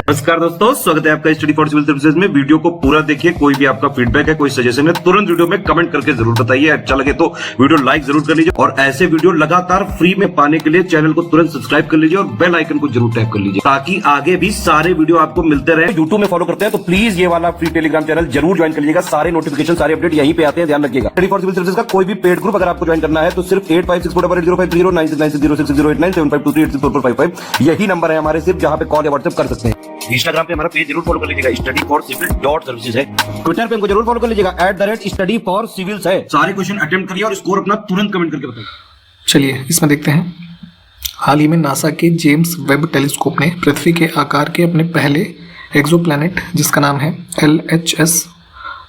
नमस्कार दोस्तों, स्वागत है आपका स्टडी फॉर सिविल सर्विसेज में। वीडियो को पूरा देखिए। कोई भी आपका फीडबैक है, कोई सजेशन है, तुरंत वीडियो में कमेंट करके जरूर बताइए। अच्छा लगे तो वीडियो लाइक जरूर कर लीजिए और ऐसे वीडियो लगातार फ्री में पाने के लिए चैनल को तुरंत सब्सक्राइब कर लीजिए और बेल आइकन को जरूर टैप कर लीजिए ताकि आगे भी सारे वीडियो आपको मिलते रहे। यूट्यूब में फॉलो करते हैं तो प्लीज ये वाला फ्री टेलीग्राम चैनल जरूर ज्वाइन कर लीजिएगा। सारे नोटिफिकेशन, सारे अपडेट यहीं पे आते हैं, ध्यान रखिएगा। स्टडी फॉर सिविल सर्विसेज का कोई भी पेड ग्रुप अगर आपको ज्वाइन करना है तो सिर्फ 856480560660897523864455 यही नंबर है हमारे, सिर्फ जहां पे कॉल या व्हाट्सएप कर सकते हैं। इंस्टाग्राम पे हमारा पेज जरूर फॉलो कर लीजिएगा, studyforcivil.services है। ट्विटर पे हमको जरूर फॉलो कर लीजिएगा, @studyforcivils है। सारे क्वेश्चन अटेम्प्ट करिए और स्कोर अपना तुरंत कमेंट करके बताइए। चलिए इसमें देखते हैं। हाल ही में नासा के जेम्स वेब टेलीस्कोप ने पृथ्वी के आकार के अपने पहले एक्सोप्लैनेट जिसका नाम है LHS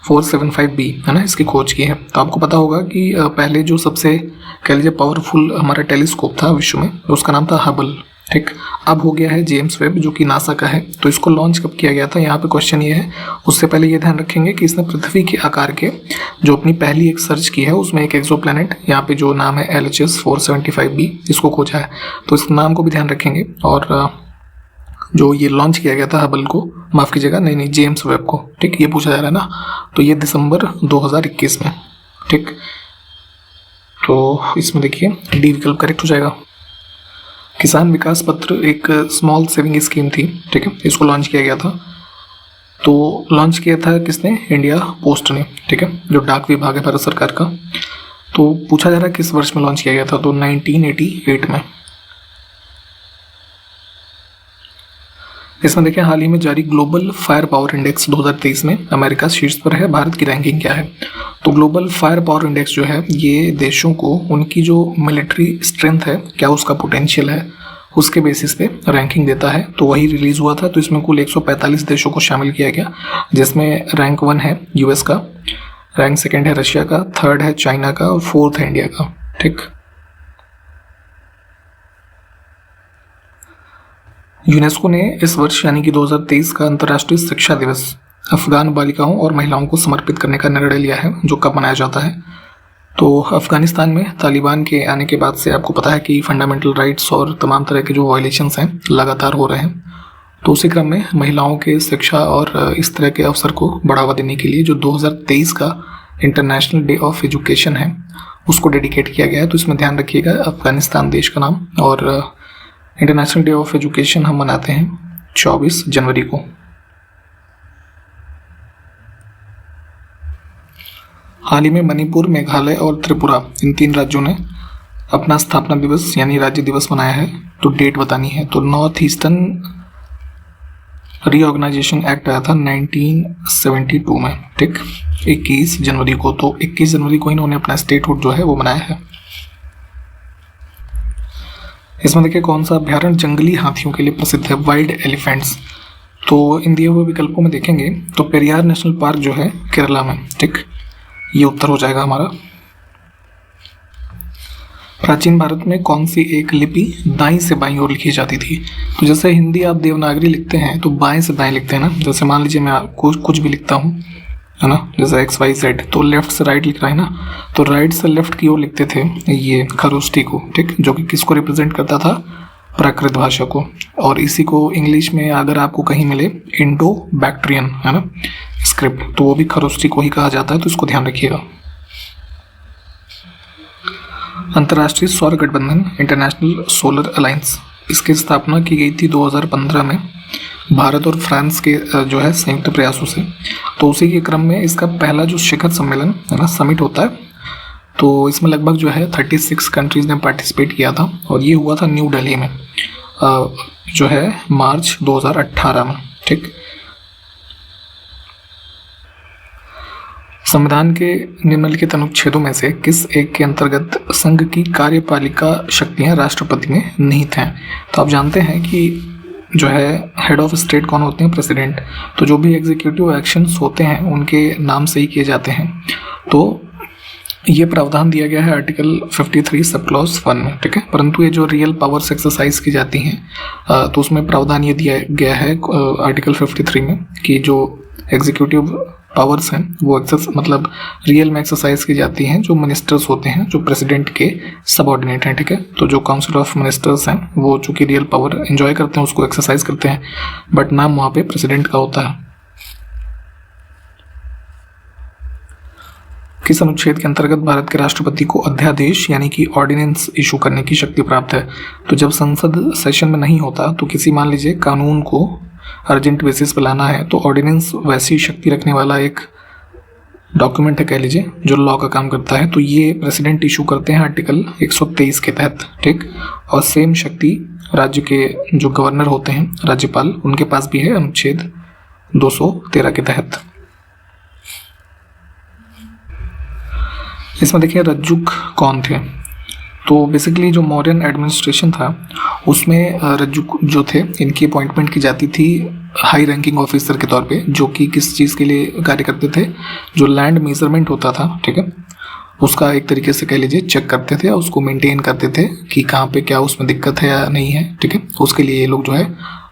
475b है ना, इसकी खोज की है। तो आपको पता होगा कि पहले जो सबसे कह लीजिए पावरफुल हमारा टेलीस्कोप था विश्व में, उसका नाम था हबल। ठीक, अब हो गया है जेम्स वेब जो कि नासा का है। तो इसको लॉन्च कब किया गया था, यहाँ पे क्वेश्चन ये है। उससे पहले ये ध्यान रखेंगे कि इसने पृथ्वी के आकार के जो अपनी पहली एक सर्च की है उसमें एक एक्सोप्लैनेट यहाँ पे जो नाम है LHS 475b इसको खोजा है। तो इस नाम को भी ध्यान रखेंगे। और जो ये लॉन्च किया गया था हबल को, माफ़ कीजिएगा, नहीं जेम्स वेब को, ठीक, ये पूछा जा रहा है ना, तो ये दिसंबर 2021 में। ठीक, तो इसमें देखिए डी विकल्प करेक्ट हो जाएगा। किसान विकास पत्र एक स्मॉल सेविंग स्कीम थी, ठीक है, इसको लॉन्च किया गया था। तो लॉन्च किया था किसने? इंडिया पोस्ट ने, ठीक है, जो डाक विभाग है भारत सरकार का। तो पूछा जा रहा है किस वर्ष में लॉन्च किया गया था, तो 1988 में। इसमें देखें हाल ही में जारी ग्लोबल फायर पावर इंडेक्स 2023 में अमेरिका शीर्ष पर है। भारत की रैंकिंग क्या है? तो ग्लोबल फायर पावर इंडेक्स जो है ये देशों को उनकी जो मिलिट्री स्ट्रेंथ है, क्या उसका पोटेंशियल है, उसके बेसिस पे रैंकिंग देता है। तो वही रिलीज हुआ था। तो इसमें कुल 145 देशों को शामिल किया गया, जिसमें रैंक 1 है यूएस का, रैंक 2 है रशिया का, 3rd है चाइना का और 4th है इंडिया का। ठीक, यूनेस्को ने इस वर्ष यानी कि 2023 का अंतर्राष्ट्रीय शिक्षा दिवस अफगान बालिकाओं और महिलाओं को समर्पित करने का निर्णय लिया है, जो कब मनाया जाता है। तो अफगानिस्तान में तालिबान के आने के बाद से आपको पता है कि फंडामेंटल राइट्स और तमाम तरह के जो वायलेशंस हैं लगातार हो रहे हैं। तो उसी क्रम में महिलाओं के शिक्षा और इस तरह के अवसर को बढ़ावा देने के लिए जो 2023 का इंटरनेशनल डे ऑफ एजुकेशन है उसको डेडिकेट किया गया है। तो इसमें ध्यान रखिएगा अफगानिस्तान देश का नाम। और इंटरनेशनल डे ऑफ एजुकेशन हम मनाते हैं 24 जनवरी को। हाल ही में मणिपुर, मेघालय और त्रिपुरा इन 3 राज्यों ने अपना स्थापना दिवस यानी राज्य दिवस मनाया है। तो डेट बतानी है। तो नॉर्थ ईस्टर्न रीऑर्गेनाइजेशन एक्ट आया था 1972 में, ठीक, 21 जनवरी को। तो 21 जनवरी को इन्होंने अपना स्टेटहुड जो है वो मनाया है। इसमें देखिए कौन सा अभ्यारण्य जंगली हाथियों के लिए प्रसिद्ध है, वाइल्ड एलिफेंट्स। तो इन दिए हुए विकल्पों में देखेंगे तो पेरियार नेशनल पार्क जो है केरला में, ठीक, ये उत्तर हो जाएगा हमारा। प्राचीन भारत में कौन सी एक लिपि दाईं से बाईं ओर लिखी जाती थी? तो जैसे हिंदी आप देवनागरी लिखते हैं तो बाएं से दाएं लिखते हैं ना। जैसे मान लीजिए मैं कुछ भी लिखता हूँ, है ना, जैसे XYZ, तो लेफ्ट से राइट लिख रहा है ना, तो राइट से लेफ्ट की ओर लिखते थे ये खरोष्ठी को, ठीक, जो कि किसको रिप्रेजेंट करता था? प्राकृत भाषा को। और इसी को इंग्लिश में अगर आपको कहीं मिले इंडो बैक्ट्रियन, है ना, स्क्रिप्ट, तो वो भी खरोष्ठी को ही कहा जाता है। तो इसको ध्यान रखिएगा। अंतर्राष्ट्रीय सौर गठबंधन इंटरनेशनल सोलर अलायंस, इसकी स्थापना की गई थी 2015 में भारत और फ्रांस के जो है संयुक्त प्रयासों से। तो उसी के क्रम में इसका पहला जो शिखर सम्मेलन है ना, समिट होता है। तो इसमें लगभग जो है 36 कंट्रीज ने पार्टिसिपेट किया था और ये हुआ था न्यू दिल्ली में जो है मार्च 2018 में। ठीक, संविधान के निम्नलिखित अनुच्छेदों में से किस एक के अंतर्गत संघ की कार्यपालिका शक्तियां राष्ट्रपति में निहित हैं? तो आप जानते हैं कि जो है हेड ऑफ स्टेट कौन होते हैं? प्रेसिडेंट। तो जो भी एग्जीक्यूटिव एक्शंस होते हैं उनके नाम से ही किए जाते हैं। तो ये प्रावधान दिया गया है आर्टिकल 53 सब क्लॉज 1 में, ठीक है। परंतु ये जो रियल पावर्स एक्सरसाइज की जाती हैं तो उसमें प्रावधान ये दिया गया है आर्टिकल 53 में कि जो एग्जीक्यूटिव पावर्स हैं वो मतलब रियल में एक्सरसाइज की जाती हैं जो मिनिस्टर्स होते हैं, जो प्रेसिडेंट के सबऑर्डिनेट हैं, ठीक है। तो जो काउंसिल ऑफ मिनिस्टर्स हैं वो चूंकि रियल पावर एंजॉय करते हैं, उसको एक्सरसाइज करते हैं, बट नाम वहाँ पे प्रेसिडेंट का होता है। किस अनुच्छेद के अंतर्गत भारत के राष्ट्रपति को अध्यादेश यानी कि ऑर्डिनेंस इशू करने की शक्ति प्राप्त है? तो जब संसद सेशन में नहीं होता तो किसी मान लीजिए कानून को अर्जेंट बेसिस पर लाना है तो ऑर्डिनेंस वैसी शक्ति रखने वाला एक डॉक्यूमेंट है, कह लीजिए, जो लॉ का काम करता है। तो ये प्रेसिडेंट इशू करते हैं आर्टिकल 123 के तहत, ठीक। और सेम शक्ति राज्य के जो गवर्नर होते हैं, राज्यपाल, उनके पास भी है अनुच्छेद 213 के तहत। इसमें देखिए रज्जुक कौन थे? तो बेसिकली जो मौर्यन एडमिनिस्ट्रेशन था उसमें रज्जुक जो थे इनकी अपॉइंटमेंट की जाती थी हाई रैंकिंग ऑफिसर के तौर पे, जो कि किस चीज़ के लिए कार्य करते थे? जो लैंड मेजरमेंट होता था, ठीक है, उसका एक तरीके से कह लीजिए चेक करते थे और उसको मेंटेन करते थे कि कहाँ पे क्या उसमें दिक्कत है या नहीं है, ठीक है। उसके लिए ये लोग जो है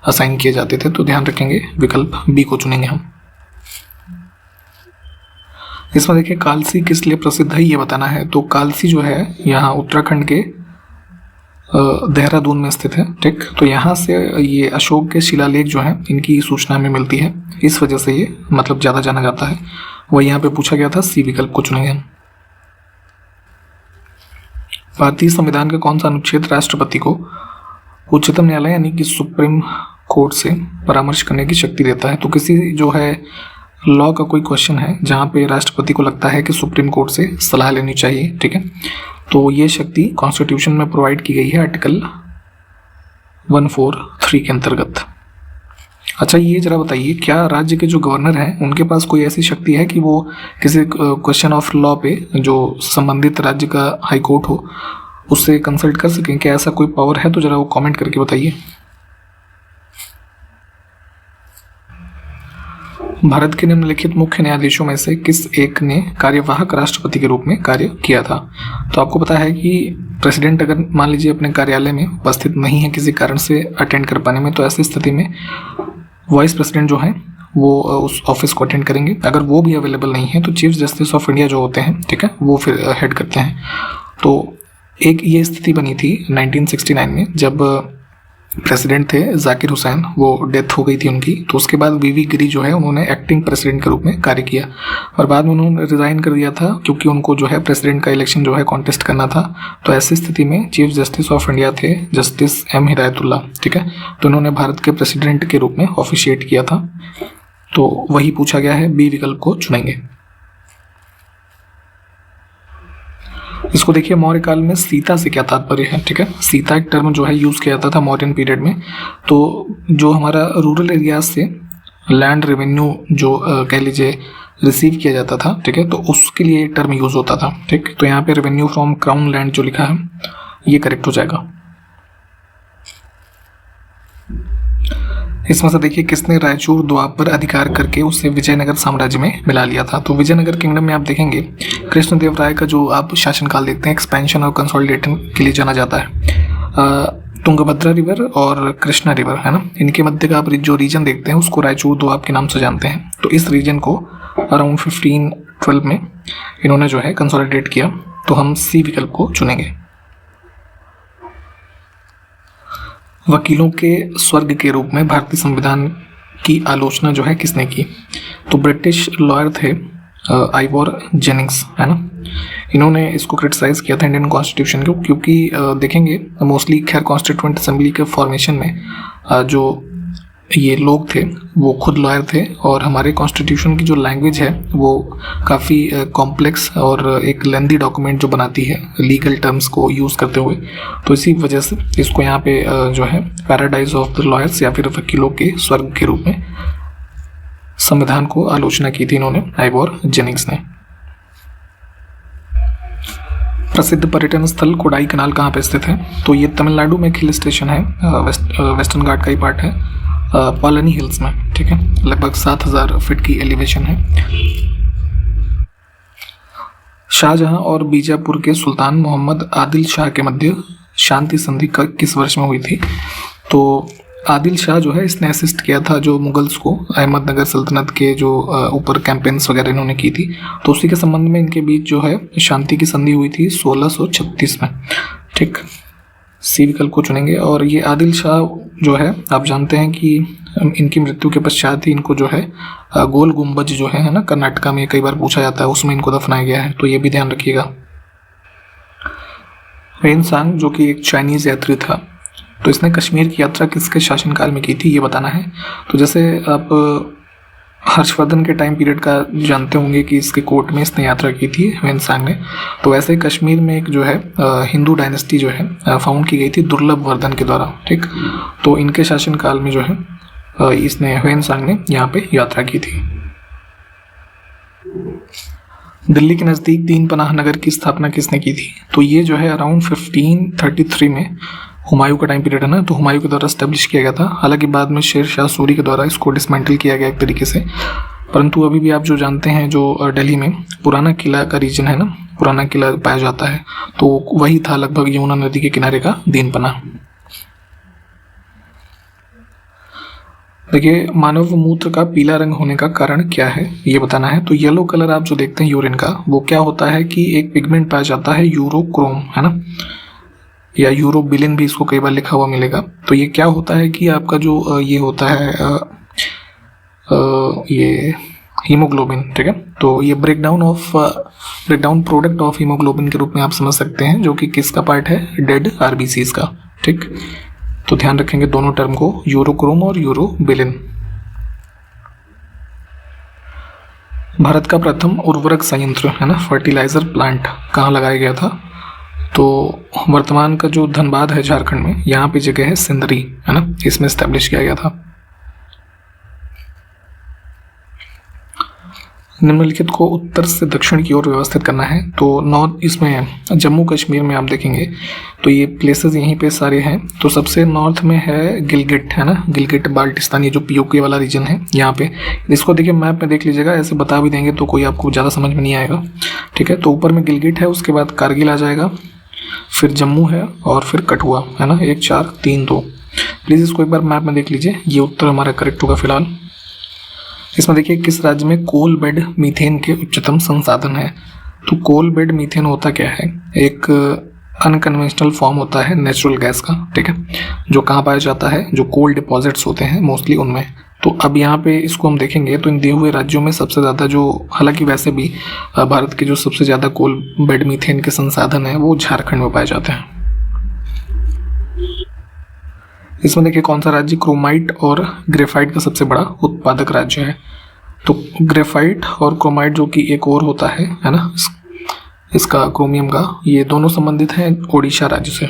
असाइन किए जाते थे। तो ध्यान रखेंगे, विकल्प बी को चुनेंगे हम। इसमें देखिए कालसी किस लिए प्रसिद्ध है ये बताना है। तो कालसी जो है यहाँ उत्तराखंड के देहरादून में स्थित है, ठीक। तो यहाँ से ये अशोक के शिलालेख जो है इनकी सूचना में मिलती है, इस वजह से ये मतलब ज़्यादा जाना जाता है। वह यहाँ पे पूछा गया था, सी विकल्प को चुनेंगे हम। भारतीय संविधान का कौन सा अनुच्छेद राष्ट्रपति को उच्चतम न्यायालय यानी कि सुप्रीम कोर्ट से परामर्श करने की शक्ति देता है? तो किसी जो है लॉ का कोई क्वेश्चन है जहाँ पे राष्ट्रपति को लगता है कि सुप्रीम कोर्ट से सलाह लेनी चाहिए, ठीक है, तो ये शक्ति कॉन्स्टिट्यूशन में प्रोवाइड की गई है आर्टिकल 143 के अंतर्गत। अच्छा, ये जरा बताइए, क्या राज्य के जो गवर्नर हैं उनके पास कोई ऐसी शक्ति है कि वो किसी क्वेश्चन ऑफ लॉ पे जो संबंधित राज्य का हाई कोर्ट हो उससे कंसल्ट कर सकें? क्या ऐसा कोई पावर है? तो जरा वो कमेंट करके बताइए। भारत के निम्नलिखित मुख्य न्यायाधीशों में से किस एक ने कार्यवाहक राष्ट्रपति के रूप में कार्य किया था? तो आपको पता है कि प्रेसिडेंट अगर मान लीजिए अपने कार्यालय में उपस्थित नहीं है किसी कारण से अटेंड कर पाने में, तो ऐसी स्थिति में वाइस प्रेसिडेंट जो है वो उस ऑफिस को अटेंड करेंगे। अगर वो भी अवेलेबल नहीं है तो चीफ जस्टिस ऑफ इंडिया जो होते हैं, ठीक है, वो फिर हेड करते हैं। तो एक ये स्थिति बनी थी 1969 में, जब प्रेसिडेंट थे जाकिर हुसैन, वो डेथ हो गई थी उनकी। तो उसके बाद वीवी गिरी जो है उन्होंने एक्टिंग प्रेसिडेंट के रूप में कार्य किया और बाद में उन्होंने रिजाइन कर दिया था क्योंकि उनको जो है प्रेसिडेंट का इलेक्शन जो है कॉन्टेस्ट करना था। तो ऐसी स्थिति में चीफ जस्टिस ऑफ इंडिया थे जस्टिस एम हिदायतुल्ला, ठीक है। तो उन्होंने भारत के प्रेसिडेंट के रूप में ऑफिशिएट किया था। तो वही पूछा गया है, बी विकल्प को चुनेंगे। इसको देखिए, मौर्य काल में सीता से क्या तात्पर्य है, ठीक है। सीता एक टर्म जो है यूज किया जाता था मौर्यन पीरियड में। तो जो हमारा रूरल एरियाज से लैंड रेवेन्यू जो कह लीजिए रिसीव किया जाता था, ठीक है, तो उसके लिए एक टर्म यूज होता था, ठीक। तो यहाँ पे रेवेन्यू फ्रॉम क्राउन लैंड जो लिखा है ये करेक्ट हो जाएगा। इसमें से देखिए किसने रायचूर दोआब पर अधिकार करके उसे विजयनगर साम्राज्य में मिला लिया था? तो विजयनगर किंगडम में आप देखेंगे कृष्णदेव राय का जो आप शासनकाल देखते हैं एक्सपेंशन और कंसोलिडेशन के लिए जाना जाता है। तुंगभद्रा रिवर और कृष्णा रिवर है ना, इनके मध्य का आप जो रीजन देखते हैं उसको रायचूर दोआब के नाम से जानते हैं। तो इस रीजन को अराउंड 1512 में इन्होंने जो है कंसोलिडेट किया। तो हम सी विकल्प को चुनेंगे। वकीलों के स्वर्ग के रूप में भारतीय संविधान की आलोचना जो है किसने की? तो ब्रिटिश लॉयर थे आइवोर जेनिंग्स, है ना। इन्होंने इसको क्रिटिसाइज किया था इंडियन कॉन्स्टिट्यूशन को, क्योंकि देखेंगे मोस्टली खैर कॉन्स्टिट्यूएंट असेंबली के फॉर्मेशन में जो ये लोग थे वो खुद लॉयर थे और हमारे कॉन्स्टिट्यूशन की जो लैंग्वेज है वो काफ़ी कॉम्प्लेक्स और एक लेंदी डॉक्यूमेंट जो बनाती है लीगल टर्म्स को यूज़ करते हुए। तो इसी वजह से इसको यहाँ पे जो है पैराडाइज ऑफ द लॉयर्स या फिर वकीलों के स्वर्ग के रूप में संविधान को आलोचना की थी इन्होंने, आइवोर जेनिंग्स ने। प्रसिद्ध पर्यटन स्थल कोडाई कनाल कहाँ पे स्थित है? तो ये तमिलनाडु में एक हिल स्टेशन है, वेस्टर्न घाट का ही पार्ट है, पॉलनी हिल्स में, ठीक है। लगभग 7000 फीट की एलिवेशन है। शाहजहां और बीजापुर के सुल्तान मोहम्मद आदिल शाह के मध्य शांति संधि किस वर्ष में हुई थी? तो आदिल शाह जो है इसने असिस्ट किया था जो मुगल्स को अहमदनगर सल्तनत के जो ऊपर कैंपेन्स वगैरह इन्होंने की थी, तो उसी के संबंध में इनके बीच जो है शांति की संधि हुई थी 1636 में। ठीक, सी विकल्प को चुनेंगे। और ये आदिल शाह जो है आप जानते हैं कि इनकी मृत्यु के पश्चात ही इनको जो है गोल गुम्बज जो है ना, कर्नाटका में कई बार पूछा जाता है, उसमें इनको दफनाया गया है, तो ये भी ध्यान रखिएगा। ह्वेनसांग जो कि एक चाइनीज यात्री था, तो इसने कश्मीर की यात्रा किसके शासनकाल में की थी ये बताना है। तो जैसे आप हर्षवर्धन के टाइम पीरियड का जानते होंगे कि इसके कोर्ट में इसने यात्रा की थी ह्वेनसांग ने, तो वैसे ही कश्मीर में एक जो है हिंदू डायनेस्टी जो है फाउंड की गई थी दुर्लभ वर्धन के द्वारा। ठीक, तो इनके शासनकाल में जो है इसने ह्वेनसांग ने यहाँ पे यात्रा की थी। दिल्ली के नज़दीक दीन पनाह नगर की स्थापना किसने की थी? तो ये जो है अराउंड 1533 में हुमायूं का टाइम पीरियड है ना, तो हुमायूं के द्वारा एस्टेब्लिश किया गया था। हालांकि बाद में शेर शाह सूरी के द्वारा इसको डिसमेंटल किया गया एक तरीके से, परंतु अभी भी आप जो जानते हैं जो दिल्ली में पुराना किला का रीजन है ना, पुराना किला पाया जाता है, तो वही था लगभग यमुना नदी के किनारे का दीन पनाह। देखिए, मानव मूत्र का पीला रंग होने का कारण क्या है ये बताना है। तो येलो कलर आप जो देखते हैं यूरिन का, वो क्या होता है कि एक पिगमेंट पाया जाता है यूरोक्रोम, है ना, या यूरोबिलिन भी इसको कई बार लिखा हुआ मिलेगा। तो ये क्या होता है कि आपका जो ये होता है ये हीमोग्लोबिन, ठीक है, तो ये ब्रेकडाउन प्रोडक्ट ऑफ हीमोग्लोबिन के रूप में आप समझ सकते हैं, जो कि किसका पार्ट है, डेड आरबीसीज का। ठीक, तो ध्यान रखेंगे दोनों टर्म को, यूरोक्रोम और यूरोबिलिन। भारत का प्रथम उर्वरक संयंत्र है ना, फर्टिलाइजर प्लांट कहाँ लगाया गया था? तो वर्तमान का जो धनबाद है झारखंड में, यहाँ पे जगह है सिंदरी, है ना, इसमें स्टैब्लिश किया गया था। निम्नलिखित को उत्तर से दक्षिण की ओर व्यवस्थित करना है। तो नॉर्थ, इसमें जम्मू कश्मीर में आप देखेंगे तो ये प्लेसेस यहीं पे सारे हैं। तो सबसे नॉर्थ में है गिलगिट, है ना, गिलगिट बाल्टिस्तान, ये जो पीओके वाला रीजन है यहाँ पे। इसको देखिए मैप में देख लीजिएगा, ऐसे बता भी देंगे तो कोई आपको ज़्यादा समझ में नहीं आएगा। ठीक है, तो ऊपर में गिलगिट है, उसके बाद कारगिल आ जाएगा, फिर जम्मू है और फिर कठुआ, है ना, 1 4 3 2। प्लीज़ इसको एक बार मैप में देख लीजिए, ये उत्तर हमारा करेक्ट होगा फिलहाल। इसमें देखिए किस राज्य में कोल बेड मीथेन के उच्चतम संसाधन है? तो कोल बेड मीथेन होता क्या है? एक अनकन्वेंशनल फॉर्म होता है नेचुरल गैस का, ठीक है, जो कहाँ पाया जाता है, जो कोल डिपॉजिट्स होते हैं मोस्टली उनमें। तो अब यहाँ पे इसको हम देखेंगे तो इन दिए हुए राज्यों में सबसे ज़्यादा जो, हालांकि वैसे भी भारत के जो सबसे ज़्यादा कोल बेड मीथेन के संसाधन है वो झारखंड में पाए जाते हैं। इसमें देखिए कौन सा राज्य क्रोमाइट और ग्रेफाइट का सबसे बड़ा उत्पादक राज्य है? तो ग्रेफाइट और क्रोमाइट जो कि एक और होता है ना, इसका क्रोमियम का, ये दोनों संबंधित हैं ओडिशा राज्य से।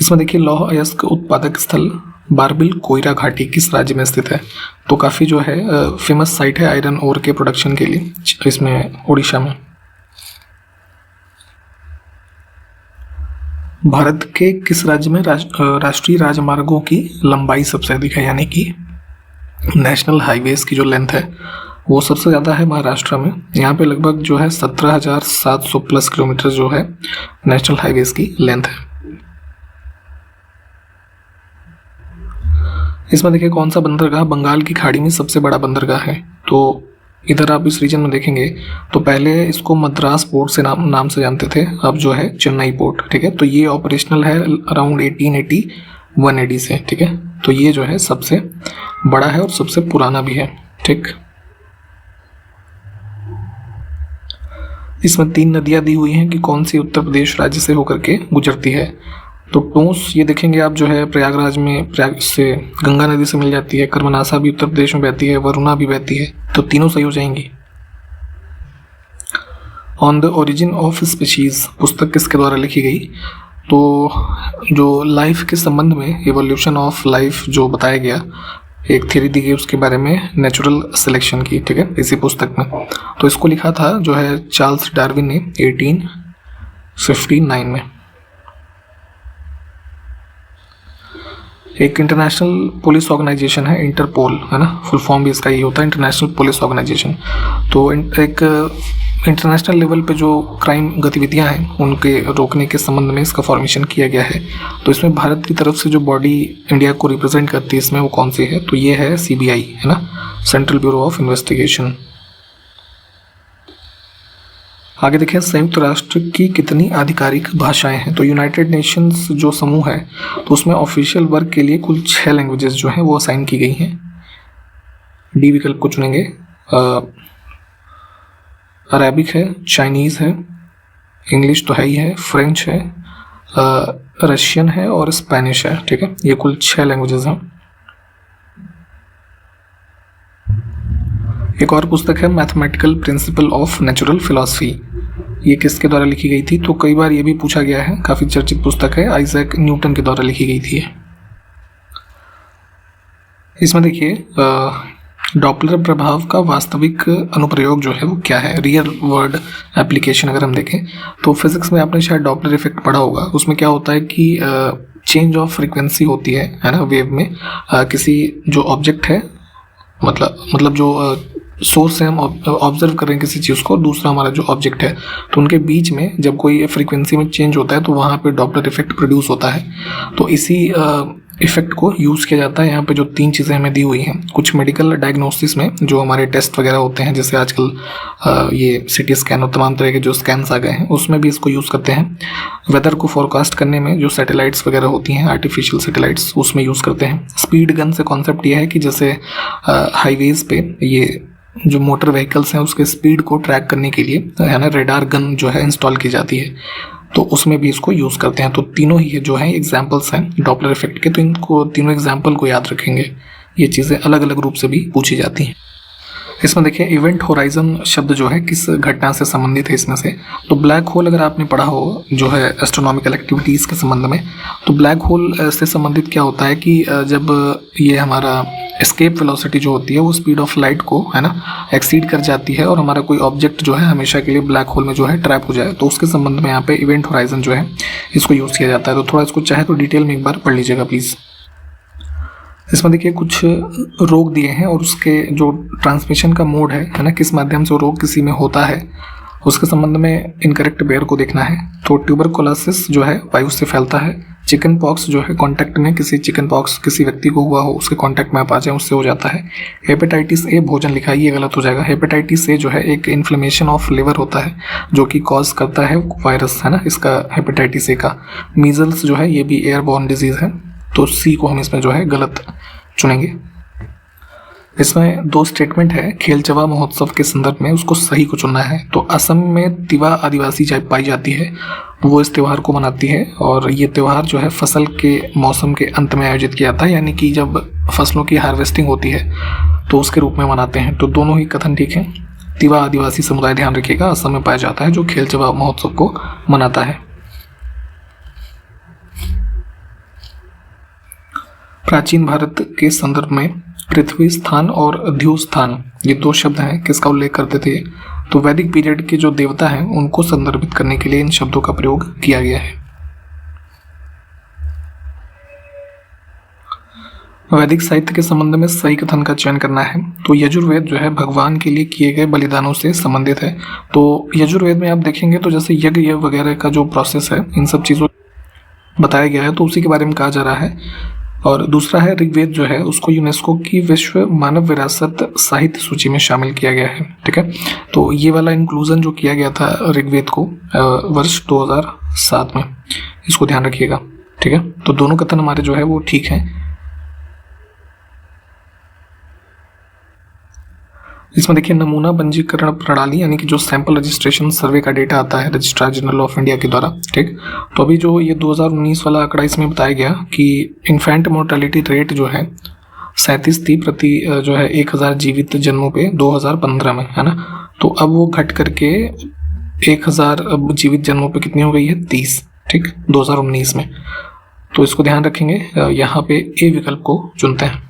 इसमें देखिए लौह अयस्क उत्पादक स्थल बारबिल कोयरा घाटी किस राज्य में स्थित है? तो काफ़ी जो है फेमस साइट है आयरन ओर के प्रोडक्शन के लिए, इसमें ओडिशा में। भारत के किस राज्य में राष्ट्रीय राजमार्गों की लंबाई सबसे अधिक है, यानी कि नेशनल हाईवेज की जो लेंथ है वो सबसे ज़्यादा है महाराष्ट्र में। यहाँ पे लगभग जो है 17,700 प्लस किलोमीटर जो है नेशनल हाईवेज की लेंथ है। इसमें देखिए कौन सा बंदरगाह बंगाल की खाड़ी में सबसे बड़ा बंदरगाह है? तो इधर आप इस रीजन में देखेंगे तो पहले इसको मद्रास पोर्ट से नाम से जानते थे, अब जो है चेन्नई पोर्ट, ठीक है। तो ये ऑपरेशनल है अराउंड 1880-1 AD से, ठीक है। तो ये जो है सबसे बड़ा है और सबसे पुराना भी है, ठीक। इसमें 3 नदियां दी हुई हैं कि कौन सी उत्तर प्रदेश राज्य से होकर के गुजरती है। तो टोंस ये देखेंगे आप जो है प्रयागराज में, प्रयाग से गंगा नदी से मिल जाती है। कर्मनासा भी उत्तर प्रदेश में बहती है, वरुणा भी बहती है, तो तीनों सही हो जाएंगी। On the origin of species पुस्तक किसके द्वारा लिखी गई? तो जो लाइफ के संबंध में, एवोल्यूशन ऑफ लाइफ जो बताया गया, एक थ्योरी दी गई उसके बारे में, नेचुरल सिलेक्शन की, ठीक है, इसी पुस्तक में। तो इसको लिखा था जो है चार्ल्स डार्विन ने 1859 में। एक इंटरनेशनल पुलिस ऑर्गेनाइजेशन है इंटरपोल, है ना, फुल फॉर्म भी इसका ये होता है, इंटरनेशनल पुलिस ऑर्गेनाइजेशन। तो एक इंटरनेशनल लेवल पे जो क्राइम गतिविधियां हैं उनके रोकने के संबंध में इसका फॉर्मेशन किया गया है। तो इसमें भारत की तरफ से जो बॉडी इंडिया को रिप्रेजेंट करती है इसमें वो कौन सी है, तो ये है CBI, है ना, सेंट्रल ब्यूरो ऑफ इन्वेस्टिगेशन। आगे देखें, संयुक्त राष्ट्र की कितनी आधिकारिक भाषाएं हैं। तो यूनाइटेड नेशंस जो समूह है तो उसमें ऑफिशियल वर्क के लिए कुल 6 लैंग्वेजेस जो हैं वो असाइन की गई हैं। डी विकल्प को चुनेंगे। अरेबिक है, चाइनीज़ है, इंग्लिश तो है ही है, फ्रेंच है, रशियन है और स्पेनिश है। ठीक है, ये कुल 6 लैंग्वेजेस हैं। एक और पुस्तक है mathematical principle of natural philosophy. ये किसके द्वारा लिखी गई थी, तो कई बार ये भी पूछा गया है, काफ़ी चर्चित पुस्तक है, आइजैक न्यूटन के द्वारा लिखी गई थी। इसमें देखिए डॉपलर प्रभाव का वास्तविक अनुप्रयोग जो है वो क्या है, रियल वर्ल्ड एप्लीकेशन अगर हम देखें तो फिजिक्स में आपने शायद डॉपलर इफेक्ट पढ़ा होगा। उसमें क्या होता है कि चेंज ऑफ फ्रीक्वेंसी होती है ना, वेव में किसी जो ऑब्जेक्ट है, मतलब जो सोर्स है, हम ऑब्जर्व कर रहे हैं किसी चीज़ को, दूसरा हमारा जो ऑब्जेक्ट है, तो उनके बीच में जब कोई फ्रीक्वेंसी में चेंज होता है तो वहाँ पे डॉपलर इफेक्ट प्रोड्यूस होता है। तो इसी इफेक्ट को यूज़ किया जाता है। यहाँ पे जो 3 चीज़ें हमें दी हुई हैं, कुछ मेडिकल डायग्नोसिस में जो हमारे टेस्ट वगैरह होते हैं, जैसे आजकल ये CT स्कैन और तमाम तरह के जो स्कैन्स आ गए हैं उसमें भी इसको यूज़ करते हैं। वेदर को फोरकास्ट करने में जो सैटेलाइट्स वगैरह होती हैं, आर्टिफिशियल सैटेलाइट्स, उसमें यूज़ करते हैं। स्पीड गन से कॉन्सेप्ट ये है कि जैसे हाईवेज़ पे ये जो मोटर व्हीकल्स हैं उसके स्पीड को ट्रैक करने के लिए, है ना, रेडार गन जो है इंस्टॉल की जाती है, तो उसमें भी इसको यूज़ करते हैं। तो तीनों ही जो हैं एग्जाम्पल्स हैं डॉपलर इफेक्ट के, तो इनको तीनों एग्जाम्पल को याद रखेंगे। ये चीज़ें अलग अलग रूप से भी पूछी जाती हैं। इसमें देखिए इवेंट होराइजन शब्द जो है किस घटना से संबंधित है इसमें से, तो ब्लैक होल अगर आपने पढ़ा हो जो है एस्ट्रोनॉमिकल एक्टिविटीज़ के संबंध में, तो ब्लैक होल से संबंधित क्या होता है कि जब ये हमारा एस्केप वेलोसिटी जो होती है वो स्पीड ऑफ लाइट को, है ना, एक्सीड कर जाती है और हमारा कोई ऑब्जेक्ट जो है हमेशा के लिए ब्लैक होल में जो है ट्रैप हो जाए, तो उसके संबंध में यहाँ पे इवेंट होराइजन जो है इसको यूज़ किया जाता है। तो थोड़ा इसको चाहे तो डिटेल में एक बार पढ़ लीजिएगा प्लीज़। इसमें देखिए कुछ रोग दिए हैं और उसके जो ट्रांसमिशन का मोड है ना, किस माध्यम से रोग किसी में होता है, उसके संबंध में इनकरेक्ट बेयर को देखना है। तो ट्यूबरकुलोसिस जो है वायु से फैलता है। चिकन पॉक्स जो है कांटेक्ट में किसी चिकन पॉक्स किसी व्यक्ति को हुआ हो, उसके कांटेक्ट में आप आ जाए, उससे हो जाता है। हेपेटाइटिस ए भोजन लिखा है, ये गलत हो जाएगा। हेपेटाइटिस ए जो है एक इन्फ्लेमेशन ऑफ लिवर होता है जो कि कॉज करता है वायरस, है ना, इसका हेपेटाइटिस ए का। मीजल्स जो है ये भी एयरबॉर्न डिजीज है, तो सी को हम इसमें जो है गलत चुनेंगे। इसमें 2 स्टेटमेंट है खेल चवा महोत्सव के संदर्भ में, उसको सही को चुनना है। तो असम में तिवा आदिवासी पाई जाती है, वो इस त्यौहार को मनाती है और ये त्यौहार जो है फसल के मौसम के अंत में आयोजित किया जाता है, यानी कि जब फसलों की हार्वेस्टिंग होती है तो उसके रूप में मनाते हैं। तो दोनों ही कथन ठीक है। तिवा आदिवासी समुदाय, ध्यान रखिएगा, असम में पाया जाता है जो खेल चवा महोत्सव को मनाता है। प्राचीन भारत के संदर्भ में पृथ्वी स्थान और द्यू स्थान ये 2 शब्द हैं, किसका उल्लेख करते थे, तो वैदिक पीरियड के जो देवता हैं उनको संदर्भित करने के लिए इन शब्दों का प्रयोग किया गया है। वैदिक साहित्य के संबंध में सही कथन का चयन करना है। तो यजुर्वेद जो है भगवान के लिए किए गए बलिदानों से संबंधित है। तो यजुर्वेद में आप देखेंगे तो जैसे यज्ञ वगैरह का जो प्रोसेस है, इन सब चीज़ों बताया गया है, तो उसी के बारे में कहा जा रहा है। और दूसरा है ऋग्वेद जो है उसको यूनेस्को की विश्व मानव विरासत साहित्य सूची में शामिल किया गया है। ठीक है, तो ये वाला इंक्लूजन जो किया गया था ऋग्वेद को वर्ष 2007 में, इसको ध्यान रखिएगा। ठीक है, तो दोनों कथन हमारे जो है वो ठीक हैं। इसमें देखिए नमूना पंजीकरण प्रणाली, यानी कि जो सैंपल रजिस्ट्रेशन सर्वे का डेटा आता है रजिस्ट्रार जनरल ऑफ इंडिया के द्वारा। ठीक, तो अभी जो ये 2019 वाला आंकड़ा इसमें बताया गया कि इन्फेंट मोर्टेलिटी रेट जो है 37 थी प्रति जो है 1000 जीवित जन्मों पे 2015 में, है ना। तो अब वो घट करके 1000 जीवित जन्मों पे कितनी हो गई है, 30। ठीक, 2019 में। तो इसको ध्यान रखेंगे, यहाँ पे ए विकल्प को चुनते हैं।